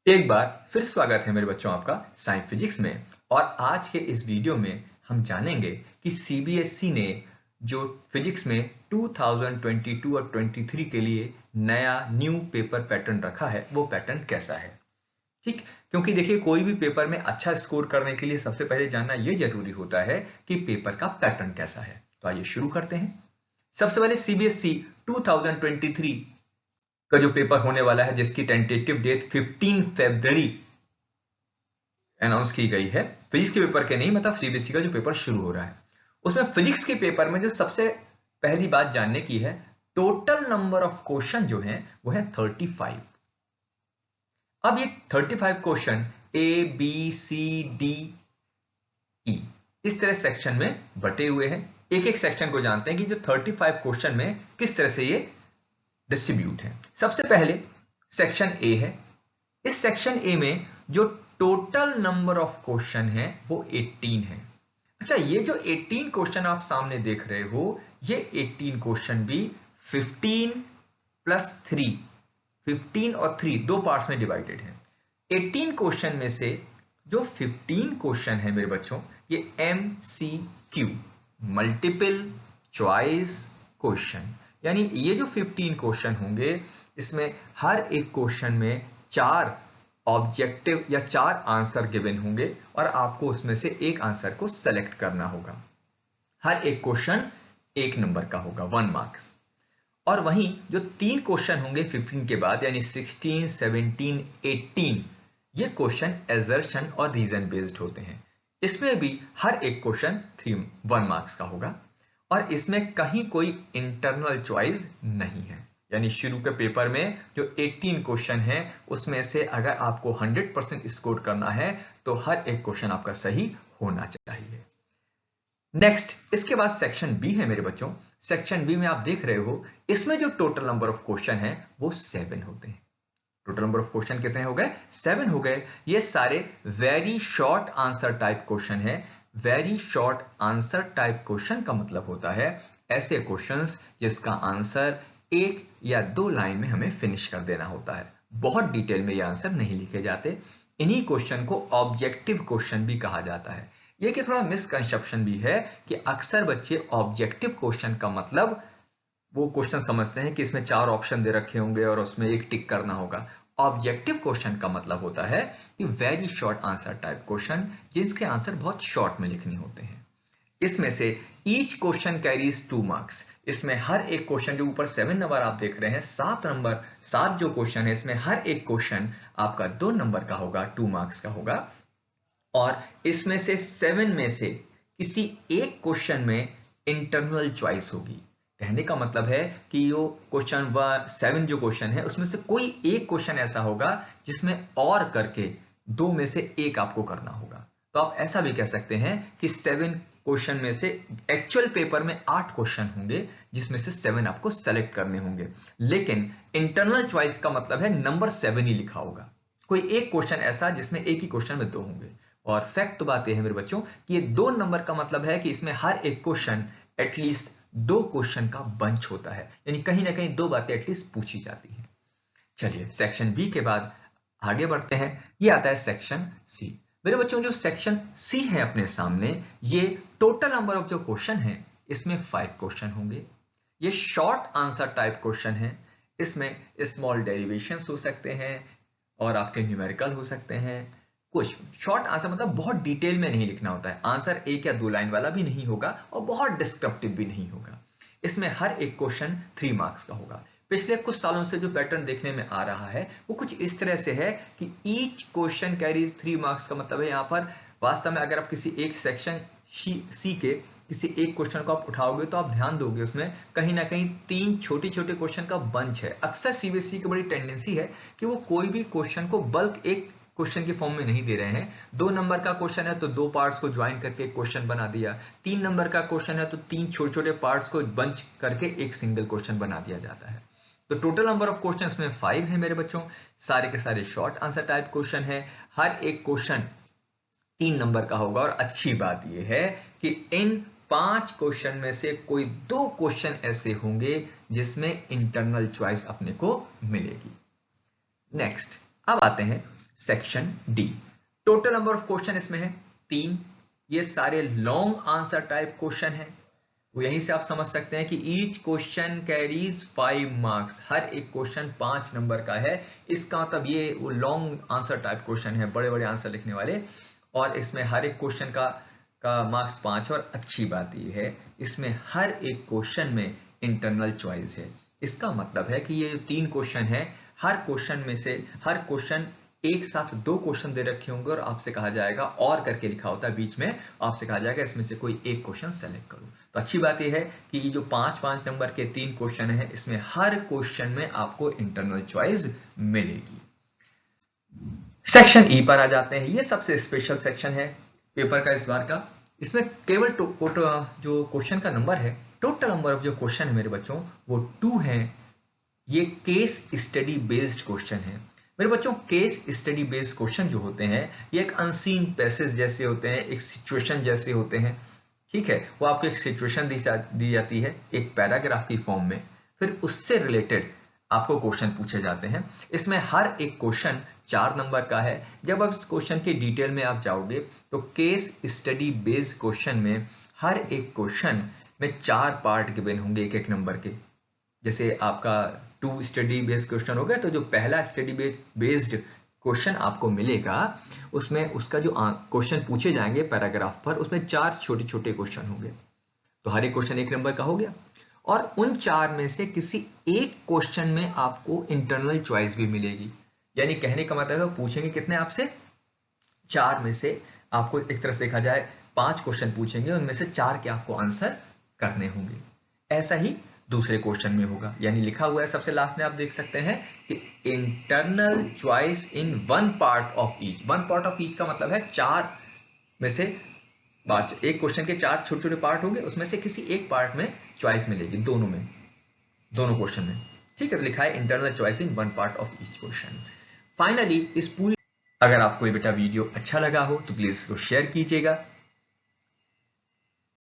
एक बार फिर स्वागत है मेरे बच्चों आपका साइंस फिजिक्स में। और आज के इस वीडियो में हम जानेंगे कि सीबीएसई ने जो फिजिक्स में 2022 और 23 के लिए नया न्यू पेपर पैटर्न रखा है वो पैटर्न कैसा है। ठीक, क्योंकि देखिए कोई भी पेपर में अच्छा स्कोर करने के लिए सबसे पहले जानना यह जरूरी होता है कि पेपर का पैटर्न कैसा है। तो आइए शुरू करते हैं। सबसे पहले सीबीएसई 2023 का जो पेपर होने वाला है जिसकी टेंटेटिव डेट 15 फरवरी अनाउंस की गई है। फिजिक्स के पेपर के नहीं, मतलब सीबीएसई का जो पेपर शुरू हो रहा है उसमें फिजिक्स के पेपर में जो सबसे पहली बात जानने की है, टोटल नंबर ऑफ क्वेश्चन जो है वो है 35। अब ये 35 question A B C D E इस तरह सेक्शन में बटे हुए हैं। एक एक सेक्शन को जानते हैं कि जो 35 क्वेश्चन में किस तरह से ये डिस्ट्रीब्यूट है। सबसे पहले सेक्शन ए है। इस सेक्शन ए में जो टोटल नंबर ऑफ क्वेश्चन है वो 18 है। अच्छा, ये जो 18 क्वेश्चन आप सामने देख रहे हो, ये 18 क्वेश्चन भी 15 प्लस 3, 15 और 3 दो पार्ट्स में डिवाइडेड है। 18 क्वेश्चन में से जो 15 क्वेश्चन है मेरे बच्चों, ये MCQ मल्टीपल चॉइस क्वेश्चन, यानी ये जो 15 क्वेश्चन होंगे इसमें हर एक क्वेश्चन में 4 ऑब्जेक्टिव या 4 आंसर गिवन होंगे और आपको उसमें से एक आंसर को सेलेक्ट करना होगा। हर एक क्वेश्चन 1 नंबर का होगा, 1 मार्क्स। और वहीं जो 3 क्वेश्चन होंगे 15 के बाद, यानी 16, 17, 18, ये क्वेश्चन असर्शन और रीजन बेस्ड होते हैं। इसमें भी हर एक क्वेश्चन 1 मार्क्स का होगा और इसमें कहीं कोई इंटरनल चॉइस नहीं है। यानी शुरू के पेपर में जो 18 क्वेश्चन है उसमें से अगर आपको 100% स्कोर करना है तो हर एक क्वेश्चन आपका सही होना चाहिए। नेक्स्ट, इसके बाद सेक्शन बी है मेरे बच्चों। सेक्शन बी में आप देख रहे हो, इसमें जो टोटल नंबर ऑफ क्वेश्चन है वो 7 होते हैं। टोटल नंबर ऑफ क्वेश्चन कितने हो गए? 7 हो गए। ये सारे very short answer type question है। Very short answer type question का मतलब होता है ऐसे क्वेश्चंस जिसका आंसर 1 या 2 लाइन में हमें फिनिश कर देना होता है। बहुत डिटेल में ये आंसर नहीं लिखे जाते। इन्हीं क्वेश्चन को ऑब्जेक्टिव क्वेश्चन भी कहा जाता है। ये कि थोड़ा मिसकंसेप्शन भी है कि अक्सर बच्चे ऑब्जेक्टिव क्वेश्चन का मतलब वो क्वेश्चन समझते हैं कि इसमें 4 ऑप्शन दे रखे होंगे और उसमें एक टिक करना होगा। ऑब्जेक्टिव क्वेश्चन का मतलब होता है कि very short answer type question जिसके आंसर बहुत शॉर्ट में लिखने होते हैं। इसमें से ईच क्वेश्चन कैरीज 2 मार्क्स। इसमें हर एक क्वेश्चन जो ऊपर 7 नंबर आप देख रहे हैं, 7 जो क्वेश्चन है इसमें हर एक क्वेश्चन आपका 2 नंबर का होगा, 2 मार्क्स का होगा। और इसमें से 7 में से किसी एक क्वेश्चन में इंटरनल चॉइस होगी। कहने का मतलब है कि यो क्वेश्चन 7 जो क्वेश्चन है उसमें से कोई एक क्वेश्चन ऐसा होगा जिसमें और करके 2 में से एक आपको करना होगा। तो आप ऐसा भी कह सकते हैं कि 7 क्वेश्चन में से एक्चुअल पेपर में 8 क्वेश्चन होंगे जिसमें से 7 आपको सेलेक्ट करने होंगे, लेकिन इंटरनल चॉइस का मतलब है नंबर 7 ही लिखा होगा। कोई एक क्वेश्चन ऐसा जिसमें एक ही क्वेश्चन में 2 होंगे। और फैक्ट तो बात यह है मेरे बच्चों कि ये 2 नंबर का मतलब है कि इसमें हर एक क्वेश्चन एटलीस्ट 2 क्वेश्चन का बंच होता है, यानी कहीं ना कहीं 2 बातें एटलीस्ट पूछी जाती हैं। चलिए सेक्शन बी के बाद आगे बढ़ते हैं। ये आता है सेक्शन सी। मेरे बच्चों जो सेक्शन सी है अपने सामने, ये टोटल नंबर ऑफ जो क्वेश्चन है इसमें 5 क्वेश्चन होंगे। ये शॉर्ट आंसर टाइप क्वेश्चन है। इसमें स्मॉल डेरिवेशंस हो सकते हैं और आपके न्यूमेरिकल हो सकते हैं। कुछ शॉर्ट आंसर मतलब बहुत डिटेल में नहीं लिखना होता है, आंसर 1 या 2 लाइन वाला भी नहीं होगा और बहुत डिस्क्रिप्टिव भी नहीं होगा। इसमें हर एक क्वेश्चन 3 मार्क्स का होगा। पिछले कुछ सालों से जो पैटर्न देखने में आ रहा है वो कुछ इस तरह से है कि ईच क्वेश्चन कैरीज 3 मार्क्स का मतलब है यहाँ पर वास्तव में अगर आप किसी एक सेक्शन सी के किसी एक क्वेश्चन को आप उठाओगे तो आप ध्यान दोगे उसमें कहीं ना कहीं 3 छोटे छोटे क्वेश्चन का बंच है। अक्सर सीबीएसई की बड़ी टेंडेंसी है कि वो कोई भी क्वेश्चन को बल्क एक क्वेश्चन के फॉर्म में नहीं दे रहे हैं। 2 नंबर का क्वेश्चन है तो 2 पार्ट्स को ज्वाइन करके एक क्वेश्चन बना दिया। 3 नंबर का क्वेश्चन है तो 3 छोटे छोटे पार्ट्स को बंच करके एक सिंगल क्वेश्चन बना दिया जाता है। तो टोटल नंबर ऑफ क्वेश्चंस में 5 है मेरे बच्चों। सारे के सारे शॉर्ट आंसर टाइप क्वेश्चन है। हर एक क्वेश्चन 3 नंबर का होगा और अच्छी बात यह है कि इन 5 क्वेश्चन में से कोई 2 क्वेश्चन ऐसे होंगे जिसमें इंटरनल चॉइस अपने को मिलेगी। नेक्स्ट, अब आते हैं section D. Total number of question इसमें है 3। ये सारे लॉन्ग आंसर टाइप क्वेश्चन है। वो यहीं से आप समझ सकते हैं कि ईच क्वेश्चन कैरीज 5 मार्क्स। हर एक क्वेश्चन 5 नंबर का है। इसका मतलब ये वो लॉन्ग आंसर टाइप क्वेश्चन है, बड़े बड़े आंसर लिखने वाले, और इसमें हर एक क्वेश्चन का मार्क्स 5 है। और अच्छी बात ये है इसमें हर एक क्वेश्चन में इंटरनल चॉइस है। इसका मतलब है कि ये जो 3 क्वेश्चन है, हर क्वेश्चन में से हर क्वेश्चन एक साथ 2 क्वेश्चन दे रखे होंगे और आपसे कहा जाएगा, और करके लिखा होता है बीच में, आपसे कहा जाएगा इसमें से कोई एक क्वेश्चन सेलेक्ट करो। तो अच्छी बात यह है कि ये जो 5-5 नंबर के 3 क्वेश्चन है, इसमें हर क्वेश्चन में आपको इंटरनल चॉइस मिलेगी। सेक्शन ई पर आ जाते हैं। ये सबसे स्पेशल सेक्शन है पेपर का इस बार का। इसमें केवल जो क्वेश्चन का नंबर है, टोटल नंबर ऑफ जो क्वेश्चन है मेरे बच्चों, वो 2 है। ये केस स्टडी बेस्ड क्वेश्चन है मेरे बच्चों। केस स्टडी बेस्ड क्वेश्चन जो होते हैं, ये एक अनसीन पैसेज जैसे होते हैं, एक सिचुएशन जैसे होते हैं, ठीक है। वो आपको एक सिचुएशन दी जाती है एक पैराग्राफ की फॉर्म में, फिर उससे रिलेटेड आपको क्वेश्चन पूछे जाते हैं। इसमें हर एक क्वेश्चन 4 नंबर का है। जब आप इस क्वेश्चन के डिटेल में आप जाओगे तो केस स्टडी बेस्ड क्वेश्चन में हर एक क्वेश्चन में 4 पार्ट गिवन होंगे एक नंबर के। जैसे आपका 2 स्टडी बेस्ड क्वेश्चन हो गया, तो जो पहला स्टडी बेस्ड क्वेश्चन आपको मिलेगा, उसमें उसका जो क्वेश्चन पूछे जाएंगे पैराग्राफ पर, उसमें 4 छोटे छोटे क्वेश्चन होंगे। तो हर एक क्वेश्चन 1 नंबर का हो गया। और उन 4 में से किसी एक क्वेश्चन में आपको इंटरनल चॉइस भी मिलेगी। यानी कहने का मतलब है पूछेंगे कितने आपसे, 4 में से आपको एक तरह से देखा जाए 5 क्वेश्चन पूछेंगे, उनमें से 4 के आपको आंसर करने होंगे। ऐसा ही दूसरे क्वेश्चन में होगा। यानी लिखा हुआ है सबसे लास्ट में, आप देख सकते हैं कि internal choice in 1 part of each. 1 part of each का मतलब है 4 में से एक क्वेश्चन के 4 छोटे छोटे पार्ट होंगे, उसमें से किसी एक पार्ट में चॉइस मिलेगी, दोनों क्वेश्चन में, ठीक है। तो लिखा है internal choice in 1 part of each question. Finally इस पूरी, अगर आपको ये बेटा वीडियो अच्छा लगा हो तो प्लीज इसको शेयर कीजिएगा।